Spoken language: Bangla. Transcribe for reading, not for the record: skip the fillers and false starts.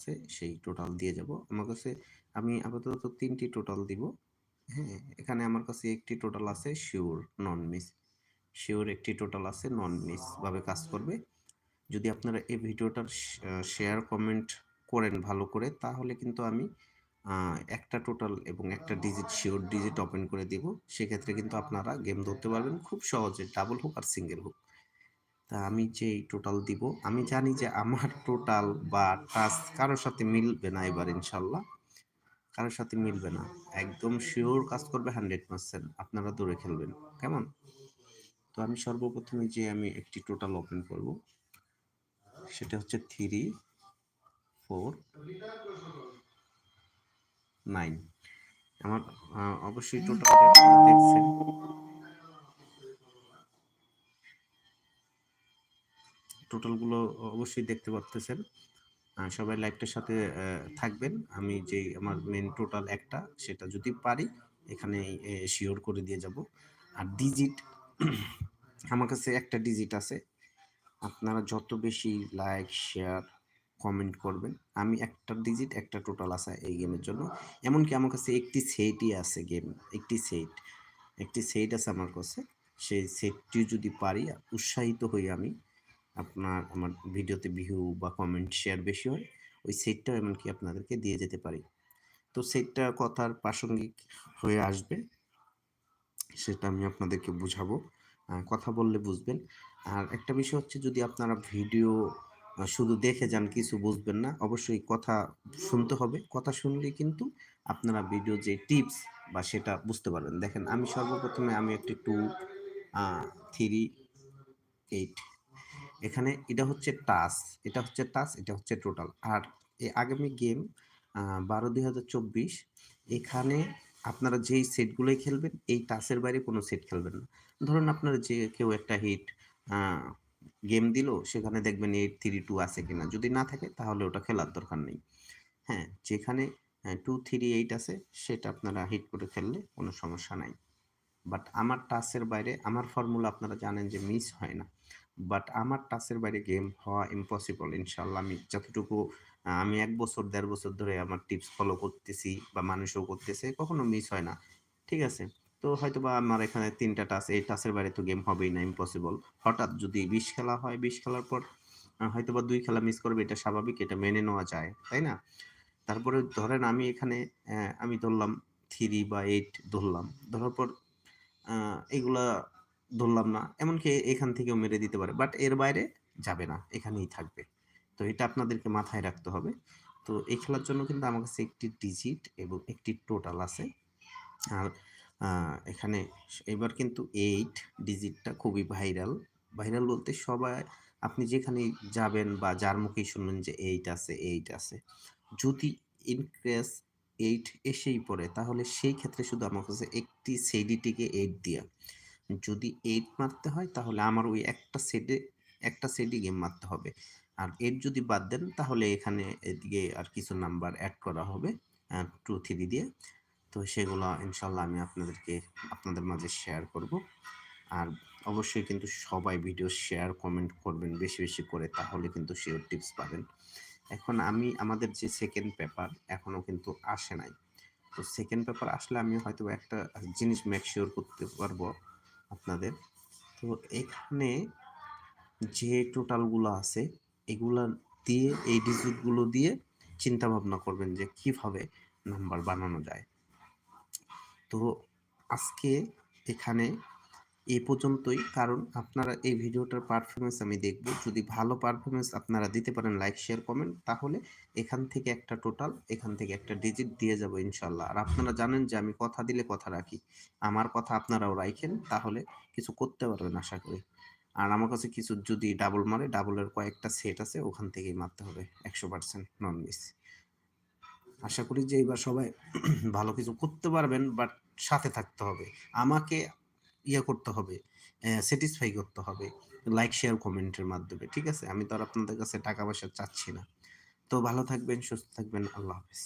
আছে সেই টোটাল দিয়ে যাব। আমার কাছে আমি আপাতত ৩টি টোটাল দিব। হ্যাঁ, এখানে আমার কাছে একটি টোটাল আছে শিওর নন মিস। শিওর একটি টোটাল আছে নন মিস ভাবে কাজ করবে। যদি আপনারা এই ভিডিওটার শেয়ার কমেন্ট করেন ভালো করে, তাহলে কিন্তু আমি একটা টোটাল এবং একটা ডিজিট শিওর ডিজিট ওপেন করে দিব। সেক্ষেত্রে কিন্তু আপনারা গেম ধরতে পারবেন খুব সহজে, ডাবল হোক আর সিঙ্গেল হোক। তা আমি যে টোটাল দিব, আমি জানি যে আমার টোটাল বা টাস্ক কারোর সাথে মিলবে না এবার, ইনশাল্লাহ কারোর সাথে মিলবে না। একদম শিওর কাজ করবে 100%। আপনারা দৌড়ে খেলবেন কেমন? তো আমি সর্বপ্রথমে যে আমি একটি টোটাল ওপেন করব, সেটা হচ্ছে 349। আমার অবশ্যই টোটাল দেখছেন, টোটালগুলো অবশ্যই দেখতে পাচ্ছেন। সবাই লাইভটার সাথে থাকবেন। আমি যে আমার মেন টোটাল একটা, সেটা যদি পারি এখানে শিওর করে দিয়ে যাব। আর ডিজিট আমার কাছে একটা ডিজিট আছে। আপনারা যত বেশি লাইক শেয়ার কমেন্ট করবেন, আমি একটা ডিজিট একটা টোটাল আছে এই গেমের জন্য। এমনকি আমার কাছে একটি সেটই আছে গেম, একটি সেট আছে আমার কাছে। সেই সেটটি যদি পারি, উৎসাহিত হই আমি, আমার ভিডিওতে ভিউ বা কমেন্ট শেয়ার বেশি হয়, ওই সেটটাও এমনকি আপনাদেরকে দিয়ে যেতে পারি। তো সেটটা কথার প্রাসঙ্গিক হয়ে আসবে, সেটা আমি আপনাদেরকে বুঝাবো। কথা বললে বুঝবেন। আর একটা বিষয় হচ্ছে, যদি আপনারা ভিডিও শুধু দেখে যান, কিছু বুঝবেন না, অবশ্যই কথা শুনতে হবে। কথা শুনলে কিন্তু আপনারা ভিডিও যে টিপস বা সেটা বুঝতে পারবেন। দেখেন, আমি সর্বপ্রথমে আমি একটি 238, এখানে এটা হচ্ছে টাস, এটা হচ্ছে টোটাল। আর এই আগামী গেম 12/2024, এখানে আপনারা যেই সেটগুলোই খেলবেন, এই টাসের বাইরে কোনো সেট খেলবেন না। ধরুন আপনারা যে কেউ একটা হিট গেম দিল, সেখানে দেখবেন 832 আছে কিনা, যদি না থাকে তাহলে ওটা খেলার দরকার নেই। হ্যাঁ, যেখানে 238 আছে সেটা আপনারা হিট করে খেললে কোনো সমস্যা নাই। বাট আমার টাচের বাইরে, আমার ফর্মুলা আপনারা জানেন যে মিস হয় না। বাট আমার টাচের বাইরে গেম হওয়া ইম্পসিবল, ইনশাল্লাহ। আমি যতটুকু আমি 1 বছর 1.5 বছর ধরে আমার টিপস ফলো করতেছি বা মানুষও করতেছে, কখনো মিস হয় না। ঠিক আছে? তো হয়তো বা আমার এখানে 3টা টাচ, এই টাচের বাইরে তো গেম হবেই না, ইম্পসিবল। হঠাৎ যদি 20 খেলা হয়, 20 খেলার পর হয়তো বা 2 খেলা মিস করবে, এটা স্বাভাবিক, এটা মেনে নেওয়া যায়, তাই না? তারপরে ধরেন আমি এখানে আমি ধরলাম 3 বা 8 ধরলাম, ধরার পর এগুলা ধরলাম না, এমনকি এখান থেকেও মেরে দিতে পারে, বাট এর বাইরে যাবে না, এখানেই থাকবে। তো এটা আপনাদেরকে মাথায় রাখতে হবে। তো এই খেলার জন্য কিন্তু আমার কাছে একটি ডিজিট এবং একটি টোটাল আছে। আর এখানে এবার কিন্তু 8 ডিজিটটা খুবই ভাইরাল। ভাইরাল বলতে সবাই, আপনি যেখানেই যাবেন বা যার মুখেই শুনবেন যে 8 আছে, 8 আছে। যদি ইন কেস 8 এসেই পড়ে, তাহলে সেই ক্ষেত্রে শুধু আমার কাছে একটি সেডিটিকে 8 দিয়া, যদি 8 মারতে হয় তাহলে আমার ওই একটা সেটই গেম মারতে হবে। আর 8 যদি বাদ দেন, তাহলে এখানে এদিকে আর কিছু নাম্বার অ্যাড করা হবে 2 3 দিয়ে। তো সেগুলো ইনশাল্লাহ আমি আপনাদের মাঝে শেয়ার করব। আর অবশ্যই কিন্তু সবাই ভিডিও শেয়ার কমেন্ট করবেন বেশি বেশি করে, তাহলে কিন্তু শিওর টিপস পাবেন। এখন আমাদের যে সেকেন্ড পেপার এখনো কিন্তু আসে নাই। তো সেকেন্ড পেপার আসলে আমি হয়তো একটা জিনিস মেক শিওর করতে পারবো আপনাদের। তো এখানে যে টোটালগুলো আছে, এগুলা দিয়ে, এই ডিজিটগুলো দিয়ে চিন্তা ভাবনা করবেন যে কিভাবে নাম্বার বানানো যায়। তো আজকে এখানে এই পর্যন্তই, কারণ আপনারা এই ভিডিওটার পারফরমেন্স আমি দেখব। যদি ভালো পারফরমেন্স আপনারা দিতে পারেন, লাইক শেয়ার কমেন্ট, তাহলে এখান থেকে একটা টোটাল, এখান থেকে একটা ডিজিট দিয়ে যাব ইনশাল্লাহ। আর আপনারা জানেন যে আমি কথা দিলে কথা রাখি, আমার কথা আপনারাও রাখেন, তাহলে কিছু করতে পারবেন আশা করি। আর আমার কাছে কিছু যদি ডাবল মারে, ডাবলের কয়েকটা সেট আছে, ওখান থেকেই মারতে হবে 100% নন মিস। আশা করি যে এবার সবাই ভালো কিছু করতে পারবেন, বাট সাথে থাকতে হবে, আমাকে করতে হবে, স্যাটিসফাই করতে হবে লাইক শেয়ার কমেন্টের মাধ্যমে। ঠিক আছে? আমি তো আর আপনাদের কাছে টাকা পয়সা চাচ্ছি না। তো ভালো থাকবেন, সুস্থ থাকবেন, আল্লাহ হাফেজ।